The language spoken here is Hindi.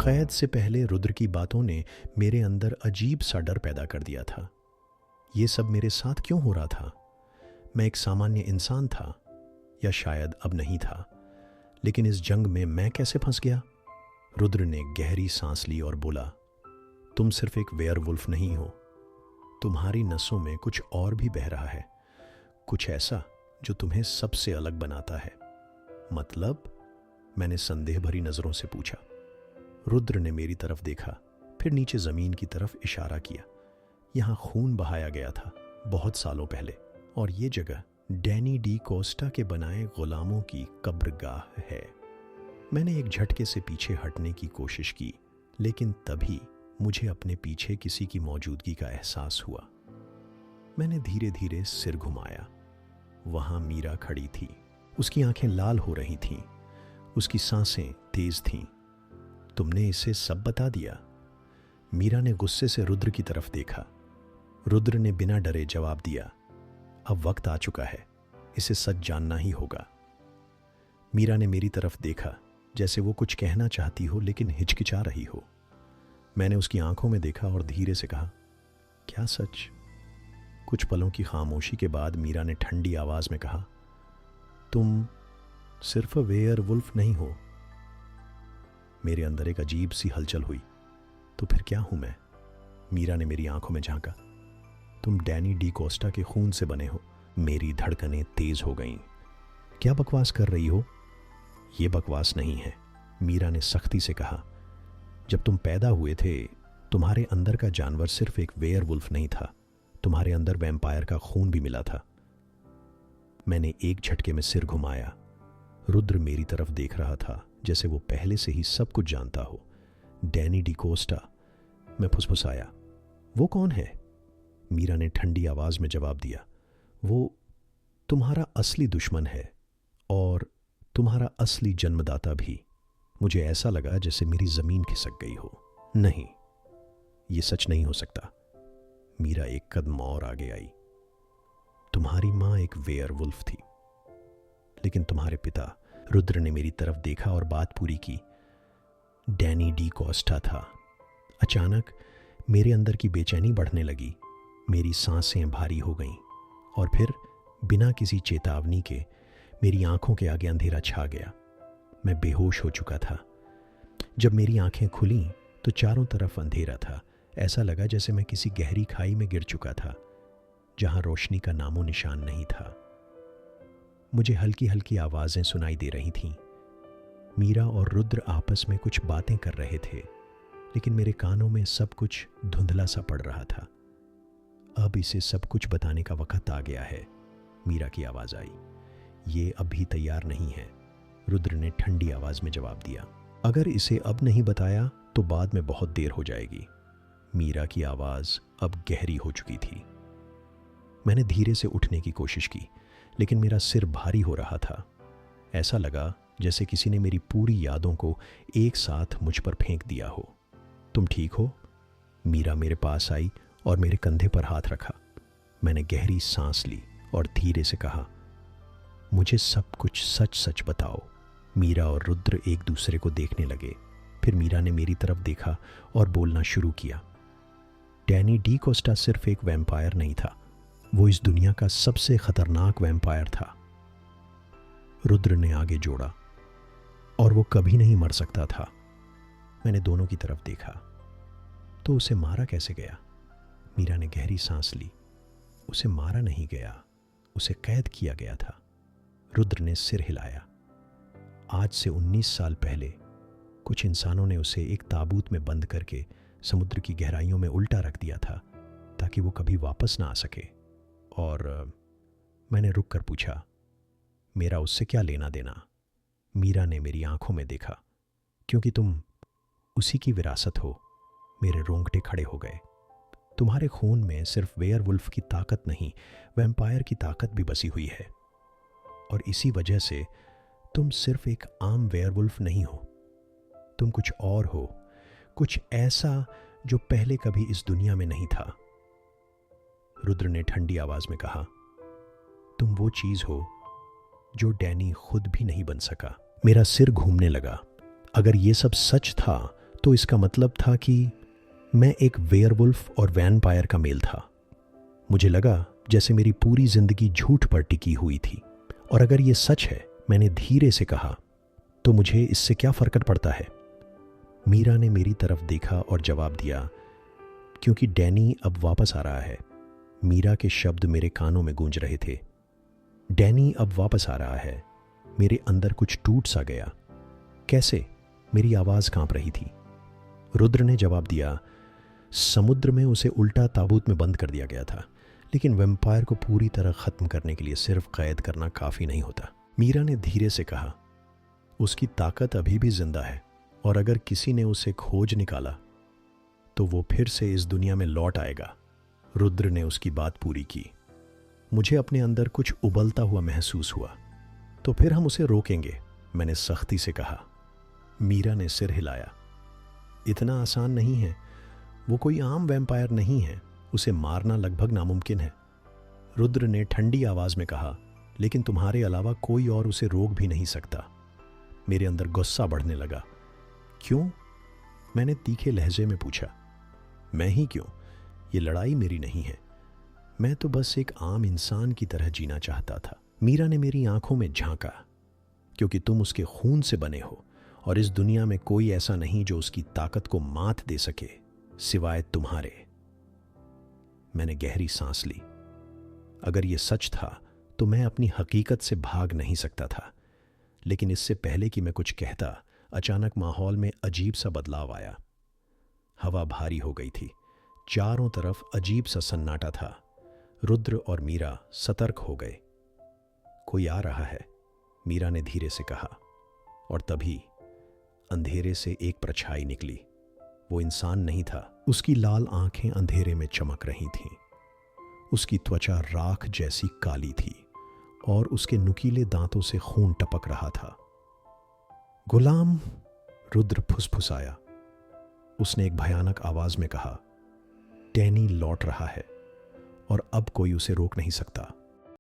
कैद से पहले रुद्र की बातों ने मेरे अंदर अजीब सा डर पैदा कर दिया था। ये सब मेरे साथ क्यों हो रहा था? मैं एक सामान्य इंसान था या शायद अब नहीं था, लेकिन इस जंग में मैं कैसे फंस गया? रुद्र ने गहरी सांस ली और बोला, तुम सिर्फ एक वेयरवुल्फ नहीं हो, तुम्हारी नसों में कुछ और भी बह रहा है, कुछ ऐसा जो तुम्हें सबसे अलग बनाता है। मतलब? मैंने संदेह भरी नजरों से पूछा। रुद्र ने मेरी तरफ देखा, फिर नीचे जमीन की तरफ इशारा किया। यहां खून बहाया गया था बहुत सालों पहले, और ये जगह डैनी डी कोस्टा के बनाए गुलामों की कब्रगाह है। मैंने एक झटके से पीछे हटने की कोशिश की, लेकिन तभी मुझे अपने पीछे किसी की मौजूदगी का एहसास हुआ। मैंने धीरे धीरे सिर घुमाया। वहां मीरा खड़ी थी। उसकी आंखें लाल हो रही थीं, उसकी सांसें तेज थीं। तुमने इसे सब बता दिया? मीरा ने गुस्से से रुद्र की तरफ देखा। रुद्र ने बिना डरे जवाब दिया, अब वक्त आ चुका है, इसे सच जानना ही होगा। मीरा ने मेरी तरफ देखा, जैसे वो कुछ कहना चाहती हो लेकिन हिचकिचा रही हो। मैंने उसकी आंखों में देखा और धीरे से कहा, क्या सच? कुछ पलों की खामोशी के बाद मीरा ने ठंडी आवाज में कहा, तुम सिर्फ वेयरवुल्फ नहीं हो। मेरे अंदर एक अजीब सी हलचल हुई। तो फिर क्या हूं मैं? मीरा ने मेरी आंखों में झांका। तुम डैनी डी कोस्टा के खून से बने हो। मेरी धड़कनें तेज हो गईं। क्या बकवास कर रही हो? यह बकवास नहीं है, मीरा ने सख्ती से कहा। जब तुम पैदा हुए थे, तुम्हारे अंदर का जानवर सिर्फ एक वेयरवुल्फ नहीं था, तुम्हारे अंदर वैम्पायर का खून भी मिला था। मैंने एक झटके में सिर घुमाया। रुद्र मेरी तरफ देख रहा था, जैसे वो पहले से ही सब कुछ जानता हो। डैनी डी कोस्टा, मैं फुसफुसाया। वो कौन है? मीरा ने ठंडी आवाज में जवाब दिया, वो तुम्हारा असली दुश्मन है और तुम्हारा असली जन्मदाता भी। मुझे ऐसा लगा जैसे मेरी जमीन खिसक गई हो। नहीं, ये सच नहीं हो सकता। मीरा एक कदम और आगे आई। तुम्हारी मां एक वेयरवुल्फ थी, लेकिन तुम्हारे पिता, रुद्र ने मेरी तरफ देखा और बात पूरी की, डैनी डी कोस्टा था। अचानक मेरे अंदर की बेचैनी बढ़ने लगी। मेरी सांसें भारी हो गईं और फिर बिना किसी चेतावनी के मेरी आंखों के आगे अंधेरा छा गया। मैं बेहोश हो चुका था। जब मेरी आंखें खुलीं तो चारों तरफ अंधेरा था। ऐसा लगा जैसे मैं किसी गहरी खाई में गिर चुका था, जहां रोशनी का नामो निशान नहीं था। मुझे हल्की हल्की आवाजें सुनाई दे रही थीं। मीरा और रुद्र आपस में कुछ बातें कर रहे थे, लेकिन मेरे कानों में सब कुछ धुंधला सा पड़ रहा था। अब इसे सब कुछ बताने का वक्त आ गया है। मीरा की आवाज आई। ये अभी तैयार नहीं है, रुद्र ने ठंडी आवाज में जवाब दिया। अगर इसे अब नहीं बताया तो बाद में बहुत देर हो जाएगी। मीरा की आवाज अब गहरी हो चुकी थी। मैंने धीरे से उठने की कोशिश की, लेकिन मेरा सिर भारी हो रहा था। ऐसा लगा जैसे किसी ने मेरी पूरी यादों को एक साथ मुझ पर फेंक दिया हो। तुम ठीक हो? मीरा मेरे पास आई और मेरे कंधे पर हाथ रखा। मैंने गहरी सांस ली और धीरे से कहा, मुझे सब कुछ सच सच बताओ। मीरा और रुद्र एक दूसरे को देखने लगे। फिर मीरा ने मेरी तरफ देखा और बोलना शुरू किया, डैनी डी कोस्टा सिर्फ एक वैम्पायर नहीं था, वो इस दुनिया का सबसे खतरनाक वैम्पायर था। रुद्र ने आगे जोड़ा, और वो कभी नहीं मर सकता था। मैंने दोनों की तरफ देखा। तो उसे मारा कैसे गया? मीरा ने गहरी सांस ली। उसे मारा नहीं गया, उसे कैद किया गया था। रुद्र ने सिर हिलाया। आज से 19 साल पहले कुछ इंसानों ने उसे एक ताबूत में बंद करके समुद्र की गहराइयों में उल्टा रख दिया था, ताकि वो कभी वापस ना आ सके। और मैंने रुक कर पूछा, मेरा उससे क्या लेना देना? मीरा ने मेरी आंखों में देखा। क्योंकि तुम उसी की विरासत हो। मेरे रोंगटे खड़े हो गए। तुम्हारे खून में सिर्फ वेयरवुल्फ की ताकत नहीं, वैम्पायर की ताकत भी बसी हुई है। और इसी वजह से तुम सिर्फ एक आम वेयरवुल्फ नहीं हो, तुम कुछ और हो, कुछ ऐसा जो पहले कभी इस दुनिया में नहीं था। रुद्र ने ठंडी आवाज में कहा, तुम वो चीज हो जो डैनी खुद भी नहीं बन सका। मेरा सिर घूमने लगा। अगर ये सब सच था तो इसका मतलब था कि मैं एक वेयरवुल्फ और वैम्पायर का मेल था। मुझे लगा जैसे मेरी पूरी जिंदगी झूठ पर टिकी हुई थी, और अगर ये सच है, मैंने धीरे से कहा, तो मुझे इससे क्या फर्क पड़ता है? मीरा ने मेरी तरफ देखा और जवाब दिया, क्योंकि डैनी अब वापस आ रहा है। मीरा के शब्द मेरे कानों में गूंज रहे थे। डैनी अब वापस आ रहा है। मेरे अंदर कुछ टूट सा गया। कैसे? मेरी आवाज कांप रही थी। रुद्र ने जवाब दिया, समुद्र में उसे उल्टा ताबूत में बंद कर दिया गया था, लेकिन वैम्पायर को पूरी तरह खत्म करने के लिए सिर्फ कैद करना काफी नहीं होता। मीरा ने धीरे से कहा, उसकी ताकत अभी भी जिंदा है, और अगर किसी ने उसे खोज निकाला तो वो फिर से इस दुनिया में लौट आएगा। रुद्र ने उसकी बात पूरी की। मुझे अपने अंदर कुछ उबलता हुआ महसूस हुआ। तो फिर हम उसे रोकेंगे, मैंने सख्ती से कहा। मीरा ने सिर हिलाया। इतना आसान नहीं है। वो कोई आम वैम्पायर नहीं है। उसे मारना लगभग नामुमकिन है। रुद्र ने ठंडी आवाज में कहा, लेकिन तुम्हारे अलावा कोई और उसे रोक भी नहीं सकता। मेरे अंदर गुस्सा बढ़ने लगा। क्यों? मैंने तीखे लहजे में पूछा। मैं ही क्यों? ये लड़ाई मेरी नहीं है। मैं तो बस एक आम इंसान की तरह जीना चाहता था। मीरा ने मेरी आंखों में झांका। क्योंकि तुम उसके खून से बने हो, और इस दुनिया में कोई ऐसा नहीं जो उसकी ताकत को मात दे सके, सिवाय तुम्हारे। मैंने गहरी सांस ली। अगर यह सच था तो मैं अपनी हकीकत से भाग नहीं सकता था। लेकिन इससे पहले कि मैं कुछ कहता, अचानक माहौल में अजीब सा बदलाव आया। हवा भारी हो गई थी। चारों तरफ अजीब सा सन्नाटा था। रुद्र और मीरा सतर्क हो गए। कोई आ रहा है, मीरा ने धीरे से कहा। और तभी अंधेरे से एक परछाई निकली। वो इंसान नहीं था। उसकी लाल आंखें अंधेरे में चमक रही थीं। उसकी त्वचा राख जैसी काली थी, और उसके नुकीले दांतों से खून टपक रहा था। गुलाम, रुद्र फुसफुसाया। उसने एक भयानक आवाज में कहा, डैनी लौट रहा है, और अब कोई उसे रोक नहीं सकता।